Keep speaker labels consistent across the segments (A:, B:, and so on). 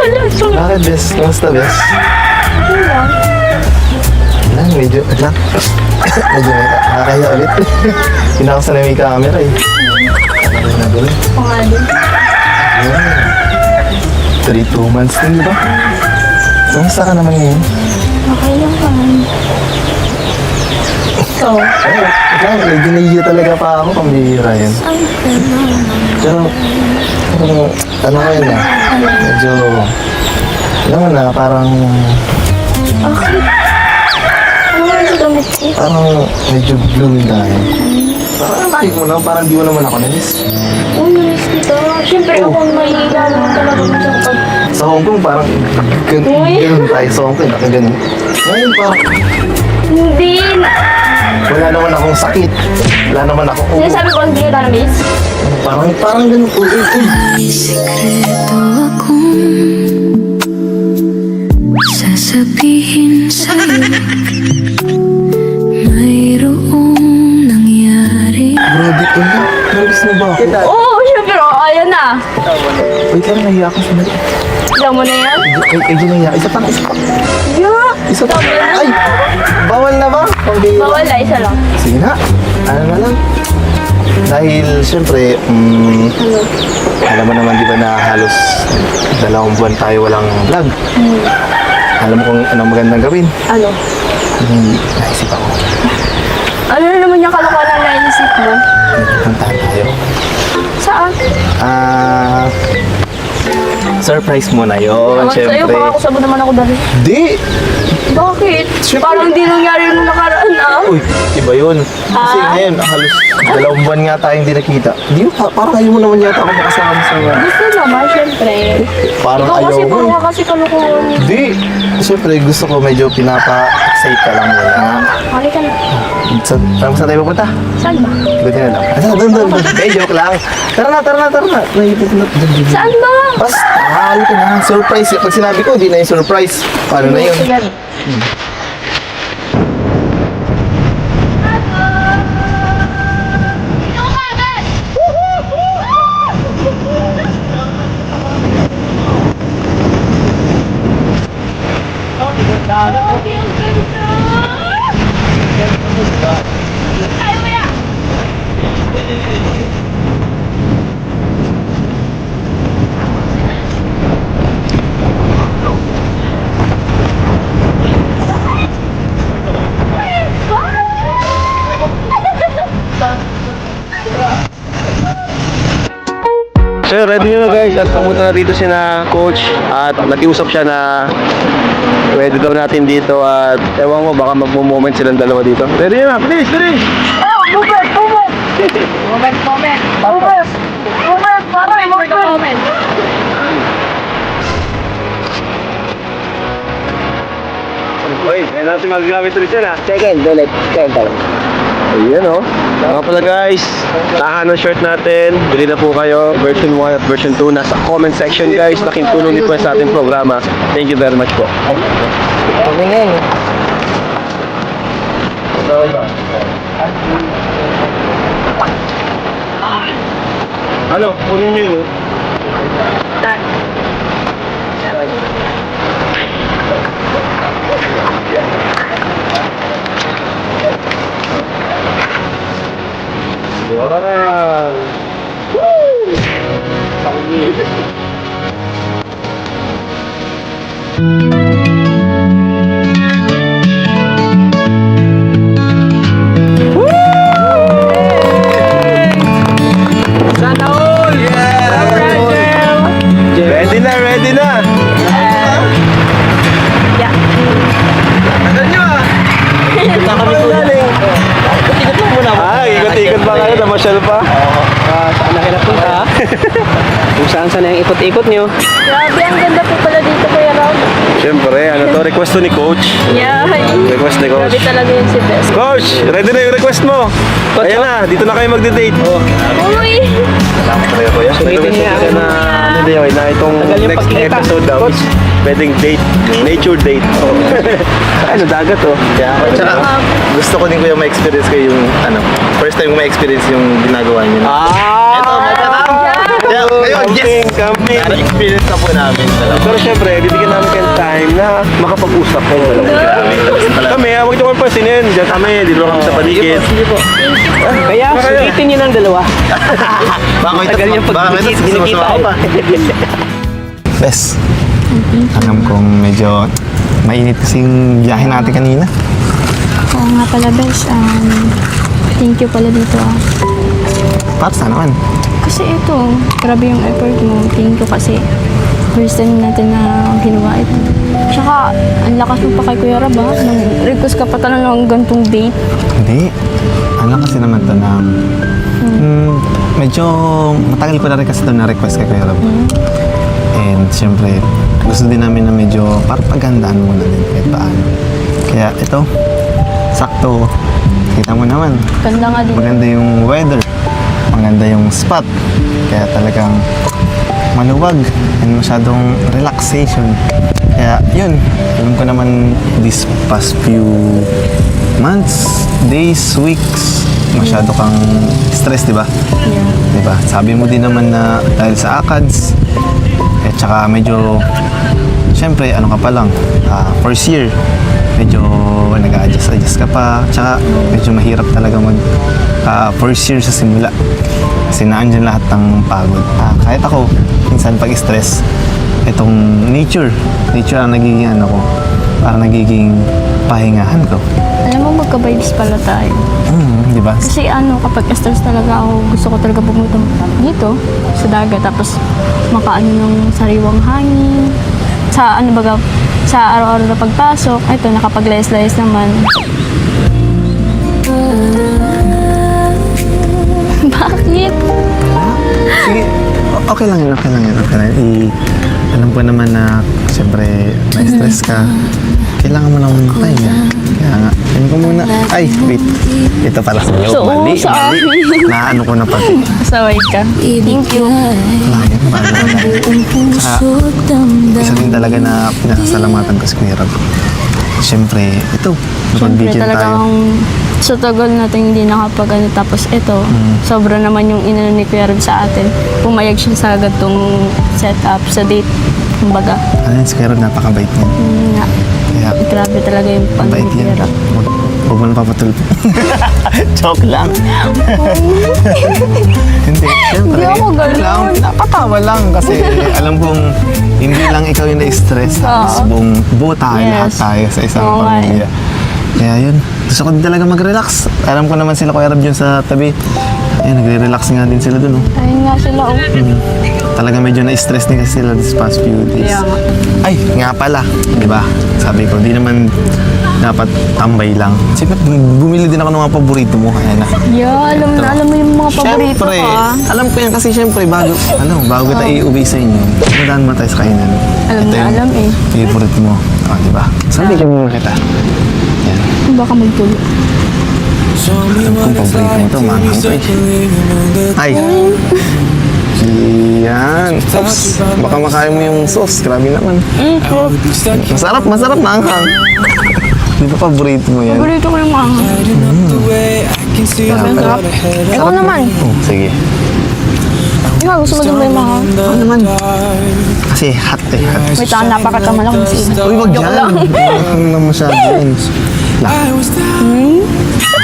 A: Bakit, bes? Kamusta, bes? Medyo nakakaya ulit. Pinakasan na may camera eh. Ano na gawin?
B: Pangalan.
A: 2 months din, di ba? Kamusta ka naman ngayon?
B: Okay lang naman. So,
A: Medyo nahihiya talaga pa ako pang bihira yan.
B: ay,
A: Pero, ano kayo na? Medyo, alam mo na, parang,
B: okay. Ano nga yung damit ko?
A: parang medyo blooming tayo. Parang bakit mo na, parang di mo naman ako na-miss.
B: Uy, miss kita. Siyempre ako may naman talaga sa pag...
A: Sa Hong Kong, parang ganun tayo sa Hong Kong, nakaganun. Ngayon, parang
B: Hindi.
A: wala naman akong sakit. Wala naman akong ubo.
B: Sinasabi ko, hindi kita na-miss.
A: Parang ganun.
C: May sikreto akong sasabihin sa'yo. Mayroong nangyari.
A: Grabe ko na. Nabis na ba ako?
B: Oo, siyempre. Oh, ayan na.
A: Wait lang, nahiya ako. Sandali.
B: Alam mo na yan?
A: Ay, nahiya. Isa pa.
B: Yeah.
A: Isa pa. Ay! Bawal na ba? Pambihira.
B: Bawal na, isa lang.
A: Sige na. Ano na lang. Dahil, syempre, alam mo naman, di ba, na halos 2 buwan tayo walang vlog. Alam mo kung anong magandang gawin.
B: Ano?
A: Naisip ako.
B: Ano na naman yung kalokohan na naisip mo?
A: Puntahan tayo.
B: Saan?
A: Surprise mo na yun,
B: Naman sa'yo,
A: syempre.
B: baka kusabo naman ako dali.
A: Di!
B: Bakit?
A: Siyempre.
B: Parang di nangyari nung nakaraan ah.
A: Uy, iba yun. Kasi ngayon, halos 2 buwan nga tayong hindi nakita. Di, parang ayaw mo naman yata ako makasama sa mga.
B: Gusto naman, syempre.
A: Parang
B: Ikaw
A: ayaw
B: kasi
A: mo.
B: puro ka kasi kalokohan.
A: Di! Siyempre, gusto ko medyo pinapa-excite ka lang muna.
B: Halika na.
A: Saan tayo pupunta?
B: Saan ba?
A: Buti na lang. Doon. Eh, joke lang. Tara na. Naipit na.
B: Saan ba?
A: Basta, halika na. Surprise. Pag sinabi ko, di na yung surprise. Paano na yun?
B: Sige.
D: So ready nyo na guys at pumunta na dito si na coach at nag-iusap siya na pwede daw natin dito at ewan mo baka mag-moment silang dalawa dito. Ready nyo na, please, please!
B: Moment! Parang moment!
D: Uy, kaya natin magagamit ulit yan ha.
A: Second, ulit. Second.
D: Ayan o. Mga pala guys, tahan ng shirt natin. Bili na po kayo. Version 1 at version 2. Nasa comment section guys. Laking tulong din po sa ating programa. Thank you very much po.
A: Kami ngayon.
D: Ano? Kunin nyo yun. Wow! Woo!
B: Sana all!
D: Ready na, ready na!
B: Yeah.
D: Ano nyo ah? Ikot na kami po galing. Ikot lang muna. Ikot-ikot pa kayo, namasyal pa.
E: Saan na kayo napunta? Kung saan saan yung ikot-ikot nyo?
B: Grabe, ang ganda po pala dito, Kuya Rob.
D: Siyempre, ano to, request to ni coach.
B: Yeah.
D: Request ni coach.
B: Grabe talaga yun si Best.
D: Coach, ready na yung request mo. Ayan na, dito na kayo magde-date.
B: Uy!
A: Salamat talaga, kuya.
E: Sulitin niya ako
D: na ano din yun, na itong
E: Tagal yung
D: next
E: pagkikita.
D: episode daw is pwedeng date, nature date. Ano, dagat oh.
A: Tsaka, gusto ko din kuya ma-experience kayo yung, first time ko ma-experience yung ginagawa niyo.
D: Ah!
A: Ito, may kakao. Kaya Ngayon, yes!
D: Camping.
A: Na-experience na po namin.
D: Pero syempre, bibigyan namin kayo time na makapag-usap kayo dalawa. Kami, huwag niyo kami pansinin. Diyan kami, dito kami sa paligid.
E: Kaya, sulitin niyo ng dalawa. Tagal niyo pagdikit, dinikita
A: Bes, alam kong medyo mainit kasing biyahe natin kanina.
B: Oo nga pala, Bes. Thank you pala dito
A: Para saan naman?
B: Kasi ito, grabe yung effort mo. Thank you kasi first time natin na ginawa ito. Tsaka, ang lakas mo pa kay Kuya Rab, ha? Nang request ka pa talaga ng gantong date.
A: Hindi. Alam kasi naman to na medyo matagal ko na rin kasi ito na-request kay Kuya Rob. And siyempre, gusto din namin na medyo parang paghandaan muna din kahit paano. Kaya ito, sakto. Kita mo naman,
B: Ganda nga din.
A: maganda yung weather, maganda yung spot. Kaya talagang maluwag and masyadong relaxation. Kaya yun, alam ko naman this past few months, days, weeks, masyado kang stress, di ba?
B: Yeah.
A: Di ba? Sabi mo din naman na dahil sa ACADS, at saka medyo, syempre, ano ka pa lang, first year, medyo nag-a-adjust ka pa, tsaka medyo mahirap talaga mag first year sa simula. Kasi naandyan lahat ng pagod. Kahit ako, minsan pag-stress, itong nature ang nagiging ano ko, parang nagiging pahingahan ko.
B: Alam mo, magka-vibes pala tayo.
A: Di ba?
B: Kasi kapag stress talaga ako, gusto ko talaga pumunta dito, sa dagat, tapos makaano ng sariwang hangin. Sa sa araw-araw na pagpasok, ito, nakapag-layas-layas naman. Bakit?
A: Sige, okay lang yun. Alam ko naman na, siyempre, na-stress ka. Kailangan mo lang pahinga. Kaya nga, yun ko muna. Ay, wait. Ito pala sa iyo.
B: So,
A: Mali.
B: sa akin.
A: Naano ko na pati.
B: Saway ka. Thank you.
A: Bakit?
C: puso't damdamin.
A: Isa din talaga na pinasasalamatan ko si Kuya Rob. Siyempre, ito.
B: Siyempre
A: Napagbigyan tayo.
B: talagang sa tagal natin hindi nakapag tapos ito, sobra naman yung inano ni Kuya Rob sa atin. Pumayag siya sa gatong setup, sa date, kumbaga.
A: Ano yun, si Kuya Rob, napakabait niya.
B: Nga,
A: Kaya,
B: grabe talaga yung pan
A: mabait
B: ni Kuya
A: yan.
B: Rob.
A: Huwag mo na papatulpo. Joke lang. Hindi, siyempre.
B: Hindi ako ganun.
A: Lang, nakatawa lang kasi alam kong hindi lang ikaw yung na-stress. Tapos buo tayo,
B: Yes.
A: lahat tayo sa isang
B: Oo nga eh.
A: pamilya. Kaya yun, gusto ko din talaga mag-relax. Alam ko naman sila Kuya Rob yun sa tabi. Ayan, nagre-relax nga din sila dun. Oh.
B: Ayun nga sila,
A: Talaga medyo na-stress din kasi sila this past few days.
B: Kaya nga.
A: Ay, nga pala, di ba? Sabi ko, di naman dapat tambay lang. Siyempre, bumili din ako ng mga paborito mo. Ayan na.
B: Yeah, alam mo yung mga paborito
A: Siyempre,
B: ko,
A: alam ko yan kasi siyempre, bago kita iuwi sa inyo, madaan mo tayo sa kainan.
B: Alam
A: Ito
B: na
A: yung
B: alam eh.
A: favorite mo. Di ba? Sabi ka muna kita. Yan.
B: Baka magtulo.
A: Alam kong paborito mo ito, manghang ko eh. Ay! Yan. Oops. Baka makain mo yung sauce. Grabe naman. Masarap manghang. Di ba paborito mo yan?
B: Paborito ko yung mga. Grabe, ang sarap. Ikaw naman.
A: Oh, sige.
B: Ikaw, gusto mo din ba yung mga?
A: Ano naman? Kasi hot eh. Hot.
B: Wait lang, napakatamal ako kasi.
A: Uy, wag
B: Joke
A: yan.
B: lang.
A: Ano lang masyado yun.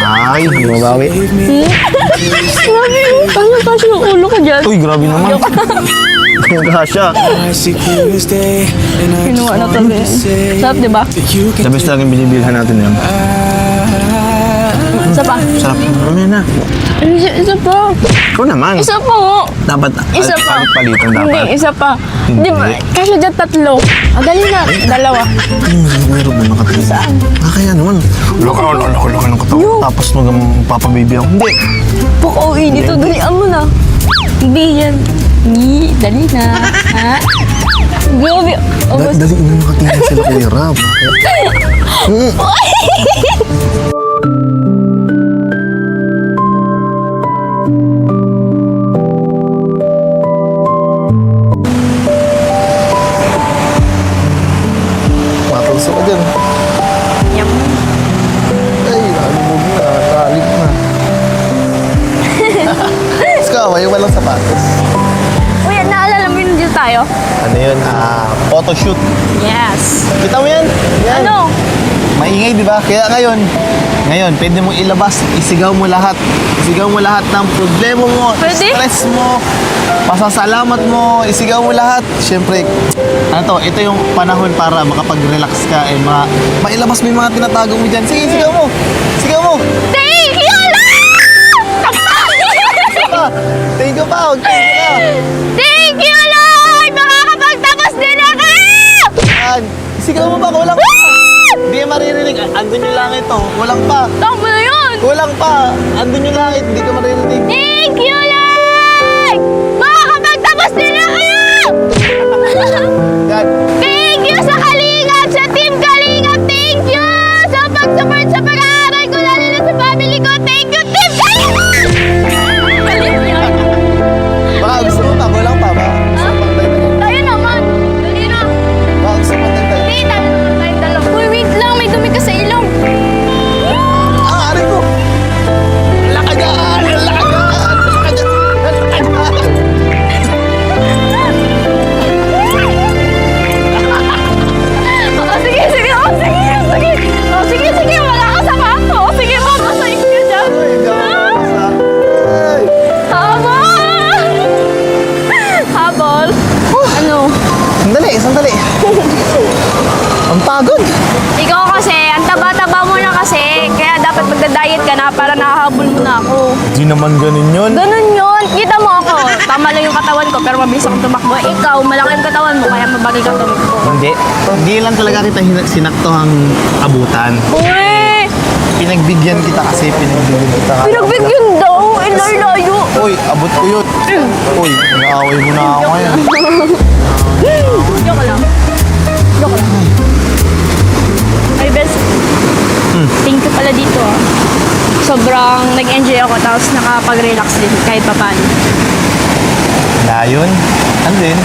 A: Ay, bumabawi.
B: Grabe yun. Kaya kasi yung ulo ko dyan.
A: Uy, grabe naman. Kasha.
B: Kinuha na tabi. Sarap, di ba?
A: The best talagang binibilhan natin yun.
B: Isa pa.
A: Sarap. Ano yan na?
B: Isa pa.
A: Ikaw naman.
B: Isa pa nga.
A: Dapat
B: Isa pa.
A: palitan dapat.
B: Hindi, isa pa.
A: Hindi.
B: Di ba? Kasi dyan tatlo. Dali na. Dalawa.
A: Meron mo nakatingin.
B: Saan?
A: Kaya naman. Loko ng katawan. Tapos magpapababy ako. Hindi.
B: Pukuin dito. Dalian mo na. Hindi yan. Hindi. Dali na. Ha? Grabe.
A: Dali na nakatingin sila Kuya Rob. Matuso ka dyan.
B: Yum.
A: Ay, nalubog na. Nakalim na. Ikaw, ayaw walang sapatos.
B: Uy,
A: yun, photoshoot.
B: Yes.
A: Kita mo yan? Yan.
B: Ano?
A: Maingay, di ba? Kaya ngayon, pwede mong ilabas, isigaw mo lahat. Isigaw mo lahat ng problema mo,
B: Pwede?
A: stress mo, pasasalamat mo, isigaw mo lahat. Siyempre, ito yung panahon para makapag-relax ka, mailabas mo yung mga tinatago mo dyan. Sige, sigaw mo. Sigaw mo.
B: Thank you, Lord!
A: Thank you pa, thank you pa.
B: Thank you, Lord! Makakapagtapos din ako!
A: Yan. Sigaw mo pa, kulang pa. Hindi ka maririnig. Andun yung langit to. Kulang pa.
B: Takbo na yun!
A: Kulang pa. Andun yung langit. Hindi ka maririnig.
B: Thank you, Lord! Makakapagtapos din ako!
A: Yan.
B: Thank you sa Kalingap, sa Team Kalingap! Thank you sa pag-support sa pag-aaral ko, lalo na sa family ko! Thank you, Team Kalingap! Galit yan.
A: Baka gusto mo pa. Kulang pa ba? Gusto mo pang dagdagan?
B: Tayo naman! Dali na!
A: Baka gusto mo dagdagan?
B: Hindi, tayo naman tayong dalawa. Uy, wait lang! May dumi ka sa ilong!
A: Aray ko! Lakagan! Lakagan! Lakagan! Lakagan!
B: Oh, sige, sige! Oh, sige, sige! Oh, sige, sige! Wala ka sa kanto! Oh, sige, mapasahin ka dyan!
A: Ay, gasa. Ay!
B: Habol! Habol? Ano?
A: Sandali. Ang pagod.
B: Ikaw kasi, ang taba-taba mo na kasi, kaya dapat magda-diet ka na para nakahabol mo na ako.
A: Di naman ganun yun.
B: Ganun yun. Kita mo ako. Tama lang yung katawan ko, pero mabilis akong tumakbo. Ikaw, malaki yung katawan mo, kaya mabagay ka tumakbo.
A: Hindi lang talaga kita sinaktohang abutan.
B: Uy!
A: Pinagbigyan kita kasi, pinagbigyan kita.
B: Pinagbigyan daw. Layo.
A: Uy, abot ko yun. Uy, naaway mo na ako ngayon.
B: Joke lang. Ay, best. Thank you pala dito. Sobrang nag-enjoy ako, tapos nakapag-relax din kahit papaano.
A: Yun. And then,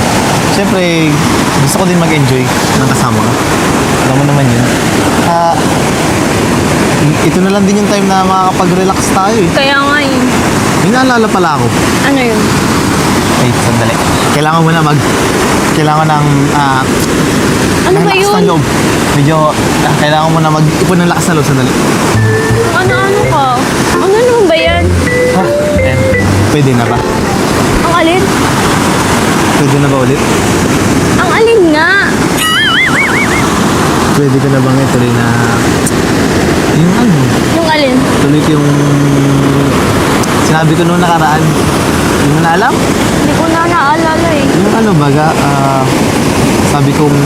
A: siyempre, gusto ko din mag-enjoy ng kasama ko. Alam mo naman yun. Ito na lang din yung time na makakapag-relax tayo eh.
B: Kaya nga eh.
A: May naalala pala ako.
B: Ano yun?
A: Wait, sandali. Kailangan ng
B: Ano
A: ng
B: ba
A: lakas
B: yun?
A: ng loob. Medyo, kailangan mo na mag-ipon ng lakas ng loob. Sandali.
B: Ano ka? Ano naman ba yan?
A: Ayan. Pwede na ba?
B: Ang alin?
A: Pwede na ba ulit?
B: Ang alin nga?
A: Pwede ko na bang ituloy na yung ano?
B: Yung alin?
A: Tuloy ko yung sinabi ko noong nakaraan. Hindi mo na alam?
B: Hindi ko na naalala eh.
A: Yung ano baga, sabi kong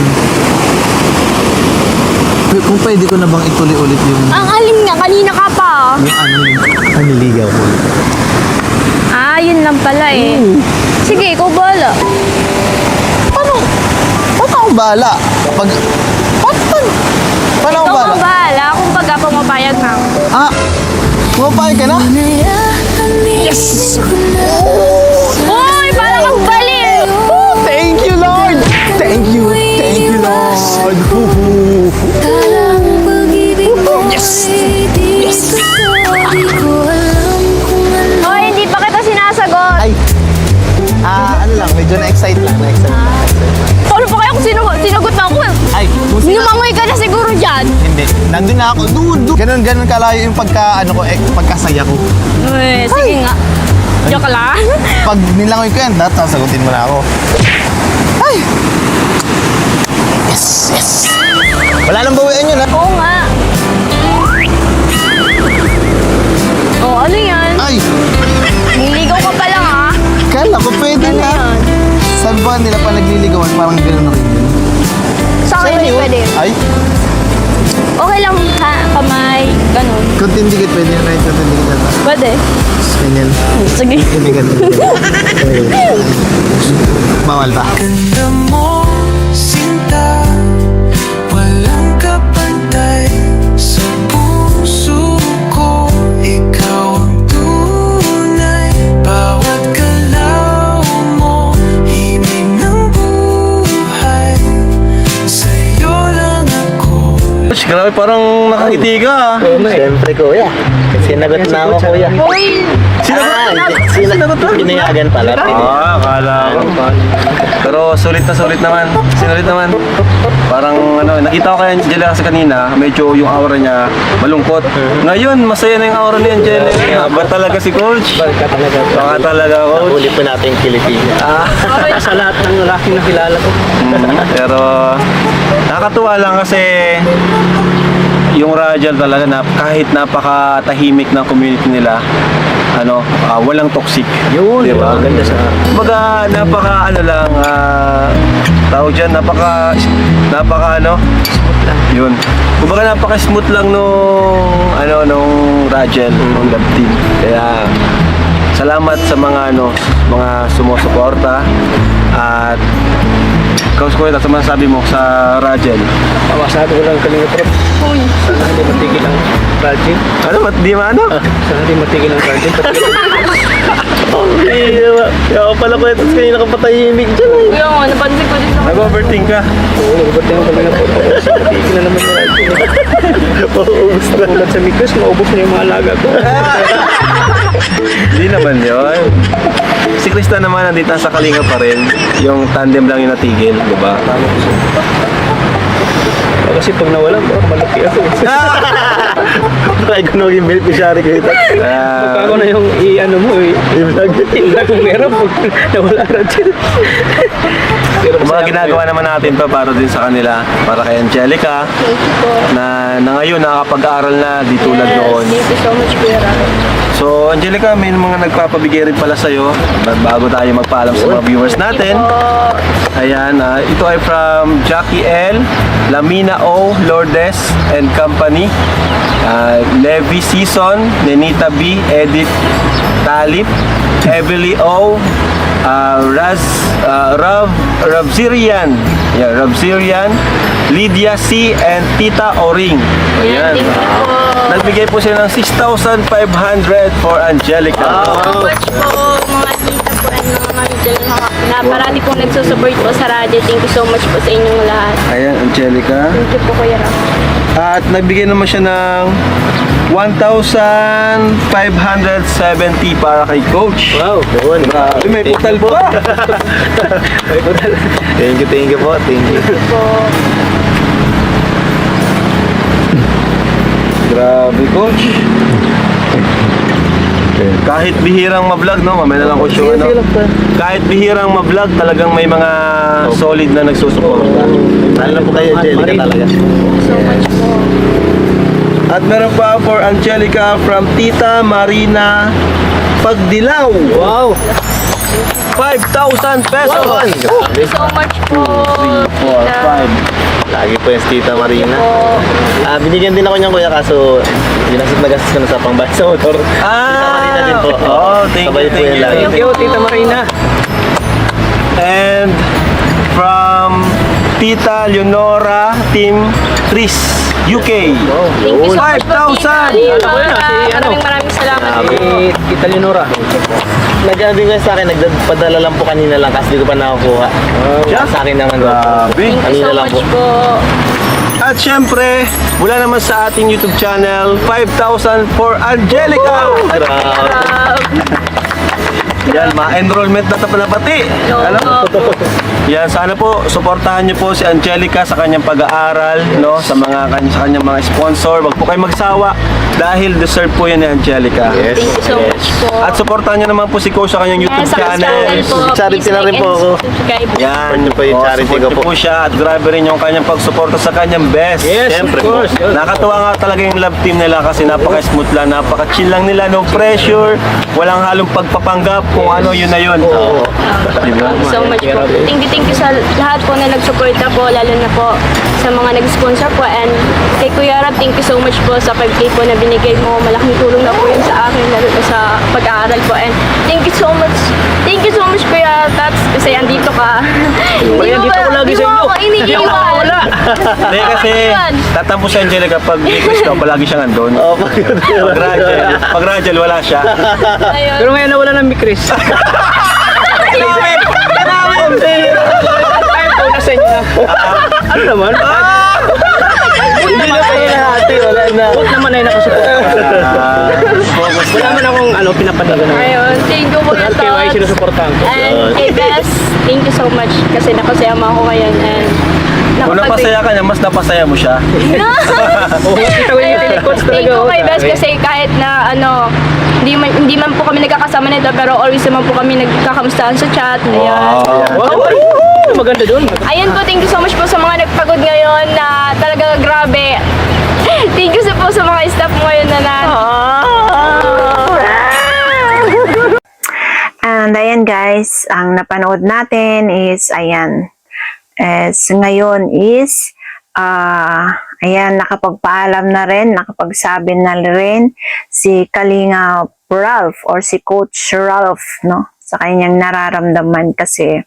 A: kung pwede ko na bang ituloy ulit yung
B: Ang alin nga? Kanina ka pa.
A: yung ano yung paniligaw ko.
B: Yun lang pala eh. Sige, ikaw bahala.
A: Paano ako bahala? Paano ako
B: Ikaw
A: bahala?
B: ang bahala kung baga pumapayag na ako.
A: Pumapayag ka na?
C: Yes!
B: Uy, parang ang baliw!
A: Thank you, Lord! Thank you, Lord!
C: Parang pag-ibig mo ay di ko alam kung ano.
B: Hoy, hindi pa kita sinasagot.
A: Ay, ano lang, medyo na-excite lang.
B: Paano pa kaya kung sinagot na ako?
A: Ay, kung sino?
B: Nilumangoy ka na siguro dyan.
A: Hindi, nandun na ako. Doon. Ganun kalayo yung pagkasaya ko.
B: Uy, sige nga. Joke lang.
A: Pag nilangoy ko yan, sasagutin mo na ako. Ay! Yes! Wala nang bawian yun, ha?
B: Oo nga. Oh, ano yan?
A: Ay!
B: Niligaw ka pa lang ah.
A: Kala ko pwede
B: Ano
A: na.
B: yan?
A: Sabi ba nila pa nagliligawan, parang gano'n na rin yun.
B: Sa akin hindi pwede.
A: Ay,
B: Okay lang ha, kamay, ganun.
A: konting dikit pwede na rin, konting dikit na.
B: Pwede.
A: Ganyan.
B: Sige.
A: Hindi ganun. Bawal ba?
F: Ganda mo, sinta, walang kapantay sa puso ko. Ikaw ang tunay, bawat galaw mo, himig ng buhay. Sa'yo lang ako.
D: Coach, grabe parang nakangiti ka.
A: Siyempre, kuya. Sinagot na ako, kuya.
B: Uy!
A: Sinagot na? Pinayagan pala.
D: Akala ko. Pero sulit naman. Sinulit naman. Parang nakita ko kay Angela kasi kanina, medyo yung aura niya malungkot. Ngayon, masaya na yung aura ni Angela. Ba talaga si Coach?
E: Balik ka talaga.
D: Baka talaga, Coach.
A: Huli pa natin yung Pilipino.
E: Sa lahat ng lalaking nakilala ko.
D: Pero nakakatuwa lang kasi yung Rajal talaga na kahit napakatahimik ng community nila, walang toxic.
E: Yun,
D: diba?
E: ganda sa...
D: Kumbaga, tawag dyan, yun. Kumbaga, napaka-smooth lang nung Rajal, nung love team. Kaya, salamat sa mga sumusuporta at Coach Kuya, sa mga sabi mo sa Rajal.
E: Masabi ko lang kanina, Prof.
B: Uy!
E: Sana hindi matigil ang project.
D: Di maano?
E: Sana hindi matigil ang project.
D: Kaya pala ko ito kanina ka patahimik dyan.
B: Kuya nga, napansin ko din naman.
D: Nag-overthink ka.
E: Oo, nagbating ko kami na po. Matigil na naman yung project.
D: Maubos na.
E: Ulat sa mikros, maubos na yung mga alaga ko.
D: Hindi naman yun. Si Krista naman nandito sa Kalinga pa rin. Yung tandem lang yung natigil, di ba?
E: Kasi pag nawalan, malaki ako.
A: Try ko nung yung beneficiary ko ito.
E: Pagka ako na yung i-ano mo, i-vlog kung meron pag nawala Rachel.
D: Mga ginagawa naman natin to para din sa kanila, para kay Angelica,
B: Thank you po.
D: na ngayon nakakapag-aaral na di tulad noon.
B: Thank you so much, Kuya Ram.
D: So, Angelica, may mga nagpapabigay rin pala sa'yo bago tayo magpaalam sa mga viewers natin. Ayan, ito ay from Jackie L, Lamina O, Lourdes and Company, Levi Season, Nenita B, Edith Talip, Evelyn O, Ravzirian, Lydia C, and Tita Oring. Ayan.
B: Thank you po.
D: Nagbigay po sila ng 6,500 for Angelica.
B: So much po, mga tita po and mga mami dyan na parati pong nagsusupport po sa radyo. Thank you so much po sa inyong lahat.
D: Ayan, Angelica.
B: Thank you po, Kuya Ram.
D: At nagbigay naman siya ng 1,570 para kay Coach.
E: Wow,
A: Yun.
D: Grabe, may putal pa.
A: Thank you po. Thank you.
D: Grabe, Coach. Kahit bihirang ma-vlog, no? Mamaya na lang, Coach, yung kahit bihirang ma-vlog, talagang may mga solid na nagsusuporta.
A: Mahal na po kayo, Angelica talaga.
B: So much po.
D: At meron pa for Angelica from Tita Marina Pagdilaw.
E: wow.
D: 5,000 pesos.
B: Thank you so much po.
D: 3, 4, 5.
A: Lagi po yung Tita Marina.
B: Po.
A: Binigyan din ako niyan, kuya, kaso ginastos na gastos ko na sa pangbayad sa motor. Tita Marina din po.
D: Oh, thank
A: Sabay
D: you,
A: po
D: thank
A: yan
D: you.
A: lagi.
E: Thank you, Tita Marina.
D: And from Tita Leonora Team Tris, UK.
B: Thank you so much po, Tita
D: 5,000.
B: Leonora.
E: Ano?
B: Maraming salamat po.
E: Tita Leonora.
A: Nag-ano din sa akin, nagpadala lang po kanina lang kasi di ko pa nakakuha. Sa akin naman.
D: Grabe.
B: Thank you
A: Kanina
B: so
A: lang
B: much
A: po.
B: po.
D: At syempre, mula naman sa ating YouTube channel, 5,000 for Angelica. Yan, ma-enrollment na pala pati. Ano? Yan, sana po, suportahan niyo po si Angelica sa kanyang pag-aaral, no? Sa kanyang mga sponsor. Wag po kayo magsawa dahil deserve po yan ni Angelica.
A: Yes.
B: Thank you so much po.
D: At suportahan niyo naman po si Coach sa kanyang YouTube
B: Yes,
D: channel.
B: po.
A: Charity
B: Please
A: na rin
B: like
A: po
B: and
A: ako.
B: subscribe.
D: Yan,
A: Support niyo po yung charity
D: support
A: ko
D: niyo
A: po.
D: po siya at grabe rin yung kanyang pagsuporta sa kanyang best.
E: Yes,
A: Siyempre
E: of course.
A: po.
D: Nakatuwa nga talaga yung love team nila kasi napaka-smooth lang, napaka-chill lang nila, no pressure, walang halong pagpapanggap, kung ano yun na yun.
A: Oo.
D: Diba?
B: Thank you so much po. Thank you sa lahat po na nagsuporta po, lalo na po sa mga nag-sponsor po. And kay Kuya Rab, thank you so much po sa 5K po na binigay mo. Malaking tulong na po yun sa akin, lalo na sa pag-aaral po. And thank you so much, Kuya Tats, kasi andito ka.
E: andito ko lagi sa inyo.
B: Hindi mo ako iniiwan.
D: Hindi kasi tatampo si Angelica pag may quiz daw, palagi siyang andun.
A: Oo,
D: Pag Rachel, wala siya.
B: Ayun.
E: Pero ngayon nawala ng Mikris. Ay, po, nasa inyo na. Ano naman? Hindi na kayo Wala na. Huwag naman ay nakasupport. Wala man akong pinapadagan na.
B: Ayun, thank you mga
E: KY
B: tots.
E: sinusuportahan ko.
B: And kay Bes, thank you so much kasi nakasayama ako ngayon and
D: Kung napasaya ka niya, mas napasaya mo siya.
E: Oo, kita ko yung coach
B: Thank
E: talaga.
B: you
E: oh.
B: kay Bes kasi kahit na hindi man po kami nagkakasama nito pero always naman po kami nagkakamustahan sa chat. Ayan.
E: Wow, maganda dun.
B: Ayun po, thank you so much po sa mga nagpagod ngayon na talaga grabe. Thank you po sa mga staff mo ngayon na
G: And ayan guys, ang napanood natin is ayan. Ngayon is ayan, nakapagpaalam na rin, nakapagsabi na rin si Kalinga Ralph or si Coach Ralph, no? Sa kanyang nararamdaman kasi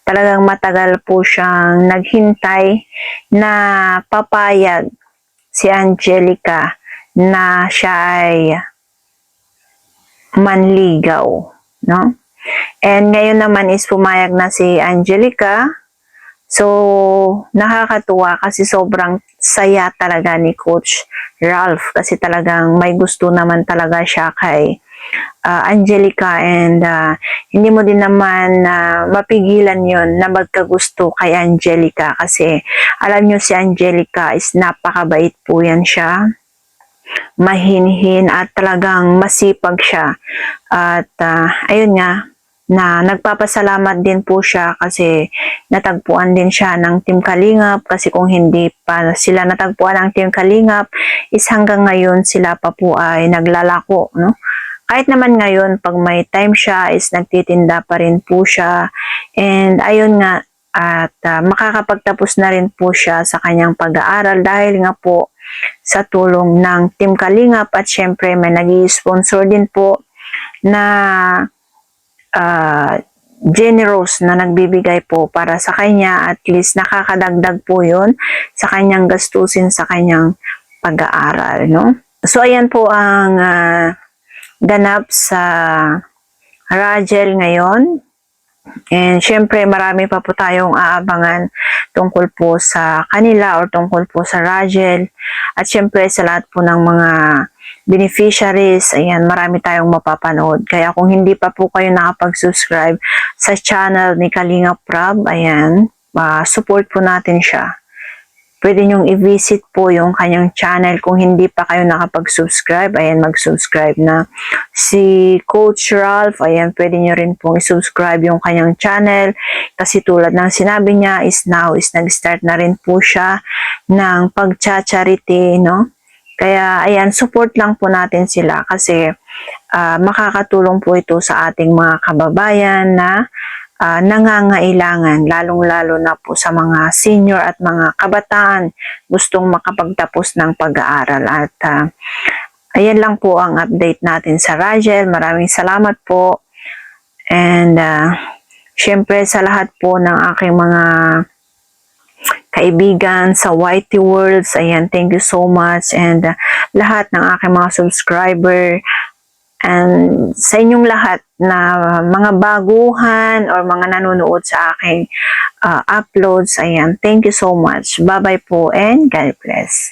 G: talagang matagal po siyang naghintay na papayag si Angelica na siya ay manligaw, no? And ngayon naman is pumayag na si Angelica. So, nakakatuwa kasi sobrang saya talaga ni Coach Ralph kasi talagang may gusto naman talaga siya kay Angelica and hindi mo din naman mapigilan yon na magkagusto kay Angelica kasi alam nyo si Angelica is napakabait po yan siya, mahinhin at talagang masipag siya at ayun nga na nagpapasalamat din po siya kasi natagpuan din siya ng Team Kalingap kasi kung hindi pa sila natagpuan ng Team Kalingap is hanggang ngayon sila pa po ay naglalako, no? Kahit naman ngayon pag may time siya is nagtitinda pa rin po siya and ayun nga at makakapagtapos na rin po siya sa kanyang pag-aaral dahil nga po sa tulong ng Team Kalingap at syempre may nag-i-sponsor din po na generous na nagbibigay po para sa kanya, at least nakakadagdag po yun sa kanyang gastusin sa kanyang pag-aaral, no? So ayan po ang ganap sa Rajel ngayon. And syempre marami pa po tayong aabangan tungkol po sa kanila or tungkol po sa Rajel. At syempre sa lahat po ng mga beneficiaries, ayan, marami tayong mapapanood. Kaya kung hindi pa po kayo nakapag-subscribe sa channel ni Kalinga Prab, ayan, support po natin siya. Pwede nyong i-visit po yung kanyang channel kung hindi pa kayo nakapag-subscribe. Ayan, mag-subscribe na. Si Coach Ralph, ayan, pwede nyo rin pong i-subscribe yung kanyang channel. Kasi tulad ng sinabi niya is now is nag-start na rin po siya ng pag-charity, no? Kaya, ayan, support lang po natin sila kasi makakatulong po ito sa ating mga kababayan na nangangailangan, lalong-lalo na po sa mga senior at mga kabataan gustong makapagtapos ng pag-aaral. At ayan lang po ang update natin sa Rajel. Maraming salamat po. And syempre sa lahat po ng aking mga kaibigan sa YT Worlds, ayan, thank you so much. And lahat ng aking mga subscriber, and sa inyong lahat na mga baguhan or mga nanonood sa aking uploads, ayan, thank you so much. Bye-bye po and God bless.